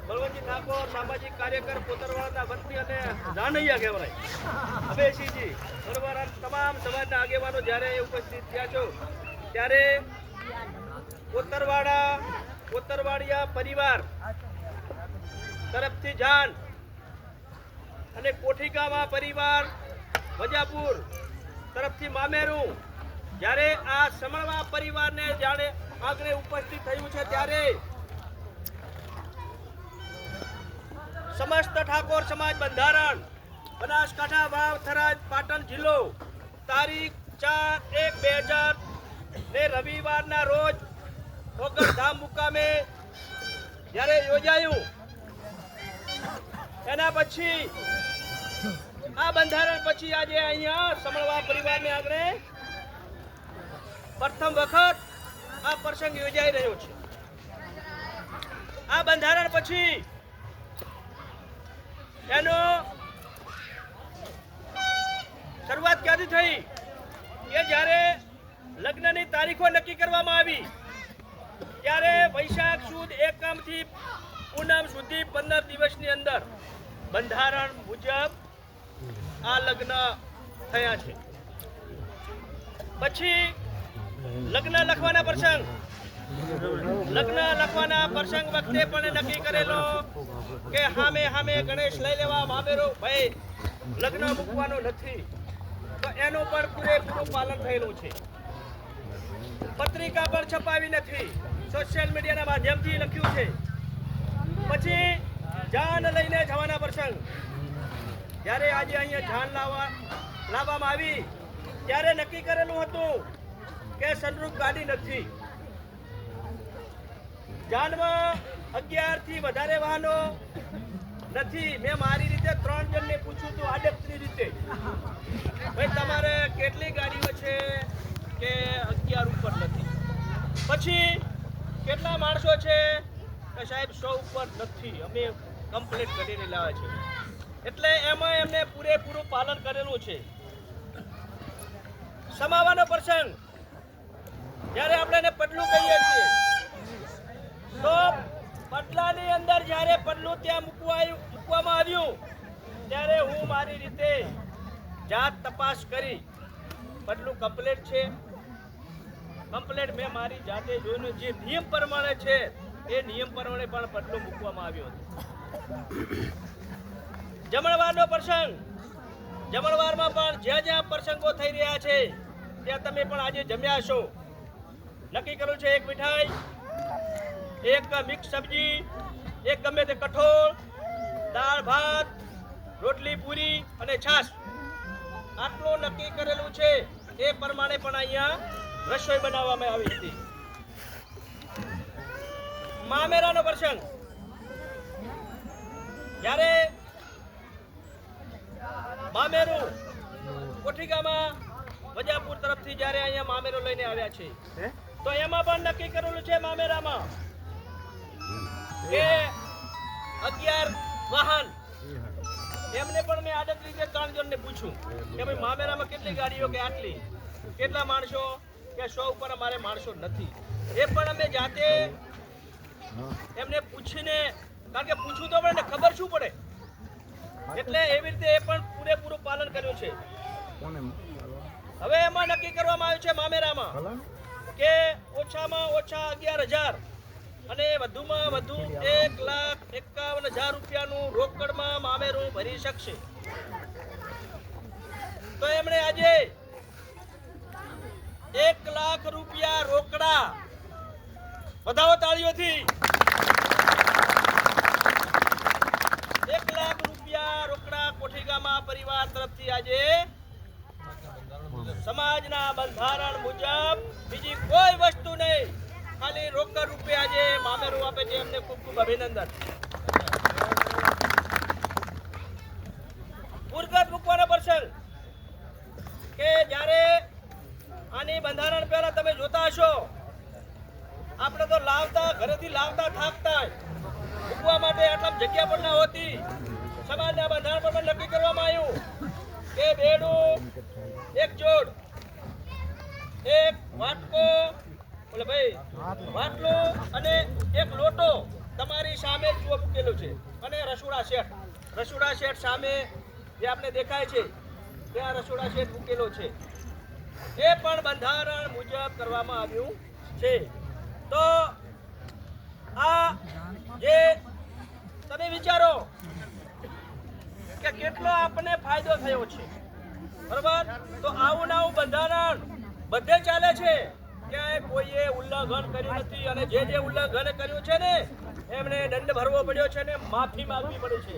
બળવંતજી ઠાકોર સામાજિક કાર્યકર કોતરવાડના વતની અને જાનૈયા કહેવાય અભયસિંહજી બરોબર તમામ સમાજના આગેવાનો જ્યારે ઉપસ્થિત થયા છો ત્યારે કોતરવાડિયા પરિવાર તરફથી જાન અને કોઠીગામા પરિવાર વજાપુર તરફથી મામેરું જ્યારે આ સમળવા પરિવારને જાણે આગળ ઉપસ્થિત થયું છે ત્યારે સમસ્ત ઠાકોર સમાજ બંધારણ બનાસકાંઠા વાવ થરાદ પાટણ જિલ્લો તારીખ 4/1/2000 ને રવિવારના રોજ ઓગણધામ મુકામે જ્યારે યોજાયું એના પછી આ બંધારણ પછી આજે અહીંયા સમળવા પરિવારને આગળ પ્રથમ વખત આ પ્રસંગ યોજાઈ રહ્યો છે. આ બંધારણ પછી એનો શરૂઆત ક્યાંથી થઈ કે જ્યારે લગ્નની તારીખો નક્કી કરવામાં આવી ત્યારે વૈશાખ સુદ એકમથી પૂનમ સુધી 15 દિવસની અંદર બંધારણ મુજબ આ લગ્ન થયા છે. પછી લગ્ન લખવાના પ્રસંગ વખતે પણ નક્કી કરેલો કે હામે ગણેશ લઈ લેવા મામેરો ભાઈ લગ્ન મૂકવાનો નથી તો એનું પણ પૂરેપૂરું પાલન થયેલું છે. પત્રિકા પણ છપાવી નથી, સોશિયલ મીડિયાના માધ્યમથી લખ્યું છે. પછી જાન લઈને જવાના પ્રસંગ જ્યારે આજે અહીંયા જાન લાવવામાં આવી ત્યારે નક્કી કરેલું હતું કે સનરૂફ ગાડી નથી. જાનમાં 11 થી વધારે વાહનો નથી. મેં મારી રીતે 3 જણને પૂછ્યું હતું આડકની રીતે ભાઈ તમારે કેટલી ગાડીઓ છે કે 11 ઉપર નથી. પછી કેટલા માણસો છે કે સાહેબ 100 ઉપર નથી, અમે કમ્પ્લીટ કરીને લાવ્યા છે. એટલે એમાં એમને પૂરેપૂરું પાલન કરેલું છે. સમાવાનો પ્રસંગ જ્યારે આપણે એને પડલું કહીએ છીએ તો પડલાની અંદર જ્યારે પડલું ત્યાં મૂકવામાં આવ્યું ત્યારે હું મારી રીતે જાત તપાસ કરી પડલું કમ્પ્લીટ છે. કમ્પ્લીટ મેં મારી જાતે જોઈને જે નિયમ પ્રમાણે છે એ નિયમ પ્રમાણે પણ પડલું મૂકવામાં આવ્યો હતો. જમણવારનો પ્રસંગ જમણવારમાં પણ જ્યાં પ્રસંગો થઈ રહ્યા છે ત્યાં તમે પણ આજે જમ્યા છો. નક્કી કર્યું છે એક મીઠાઈ, એક મિક્સ સબ્જી, એક ગમે તે કઠોળ, દાળ ભાત, રોટલી પૂરી અને છાશ આટલું નક્કી કરેલું છે. એ પ્રમાણે પણ અહીંયા રસોઈ બનાવવામાં આવી હતી. મામેરાનો પ્રસંગ જ્યારે મામેરું કોઠીગામાં વજાપુર તરફથી જ્યારે અહીંયા મામેરો લઈને આવ્યા છે તો એમાં પણ નક્કી કરેલું છે મામેરામાં કે 11 વાહન. એમને પણ મેં આદત રીતે 3 જણને પૂછ્યું કે ભાઈ મામેરામાં કેટલી ગાડીઓ કે આટલી, કેટલા માણસો કે 100 ઉપર અમારે માણસો નથી. એ પણ અમે જાતે એમને પૂછીને, કારણ કે પૂછવું તો પડે ને ખબર શું પડે, એટલે એવી રીતે એ પણ પૂરેપૂરું પાલન કર્યું છે. હવે એમાં નક્કી કરવામાં આવ્યું છે મામેરામાં કે ઓછામાં ઓછા 11,000 અને વધુમાં વધુ 1,51,000 રૂપિયાનું રોકડમાં મામેરું ભરી શકશે. તો એમણે આજે 1 લાખ રૂપિયા રોકડા, વધાવો તાળીઓથી, 1 લાખ રૂપિયા રોકડા કોઠીગામા પરિવાર તરફથી આજે સમાજના બંધારણ મુજબ બીજી કોઈ વસ્તુ નહીં, ખાલી રોકડ રૂપે આજે મામેરું આપે છે. એમને ખૂબ ખૂબ અભિનંદન. પૂરગત મૂકવાનો પ્રસંગ કે જ્યારે આની બંધારણ પહેલા તમે જોતા હશો આપણે તો લાવતા, ઘરેથી લાવતા થાકતા, મૂકવા માટે આટલા જગ્યા પણ ના હોતી. સમાજના બંધારણ પર નક્કી કરવામાં આવ્યું કે બેડું, એક જોડ, એક વાટકો, બોલે ભાઈ વાટલો અને એક લોટો સામે જુઓ મૂકેલું છે અને રસોડા શેઠ સામે જે આપણે દેખાય છે ત્યાં રસોડા શેઠ મૂકેલો છે એ પણ બંધારણ મુજબ કરવામાં આવ્યું છે. તો આ જે તમે વિચારો કે કેટલો આપણને ફાયદો થયો છે, બરાબર? તો આવું ને આવું બંધારણ બધે ચાલે છે, ક્યાંય કોઈએ ઉલ્લંઘન કર્યું નથી અને જે ઉલ્લંઘન કર્યું છે ને એમને દંડ ભરવો પડ્યો છે ને માફી માંગવી પડી છે,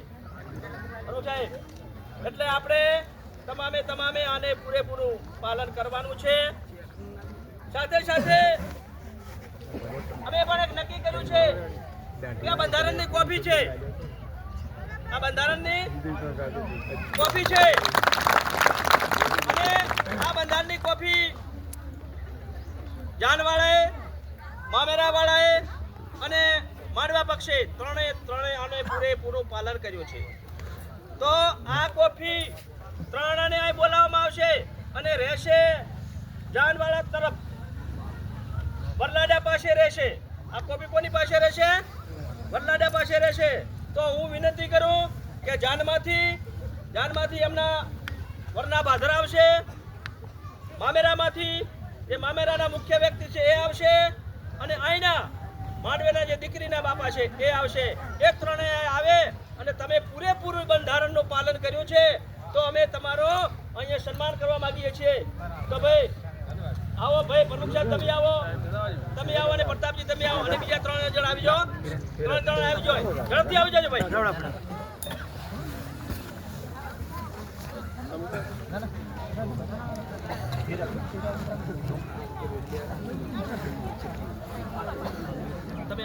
બરોબર સાહેબ? એટલે આપણે તમામે આને પૂરેપૂરું પાલન કરવાનું છે. સાથે સાથે અમે પણ એક નક્કી કર્યું છે કે આ બંધારણની કોપી છે, આ બંધારણની કોપી છે અને આ બંધારણની કોપી જાનવાળાએ, મામેરાવાળાએ અને માંડવા પક્ષે ત્રણેય આને પૂરેપૂરું પાલન કર્યું છે. તો આ કોપી ત્રણેયને અહીં બોલાવવામાં આવશે અને રહેશે જાનવાળા તરફ, વરલાડા પાસે રહેશે. આ કોપી કોની પાસે રહેશે? વરલાડા પાસે રહેશે. તો હું વિનંતી કરું કે જાનમાંથી એમના વરના ભાદરા આવશે, મામેરામાંથી જે મામેરાના મુખ્ય વ્યક્તિ છે એ આવશે અને અહીંના માંડવેના જે દીકરીના બાપા છે એ આવશે. એ ત્રણેય આવે અને તમે પૂરેપૂરું બંધારણનું પાલન કર્યું છે તો અમે તમારો અહીંયા સન્માન કરવા માંગીએ છીએ. તો ભાઈ આવો, ભાઈ પ્રમુખ સાહેબ તમે આવો અને પ્રતાપજી તમે આવો અને બીજા 3 જણ આવી જાઓ. 3 જણ આવી જાઓ, ઝડપથી આવી જાજો ભાઈ. તમે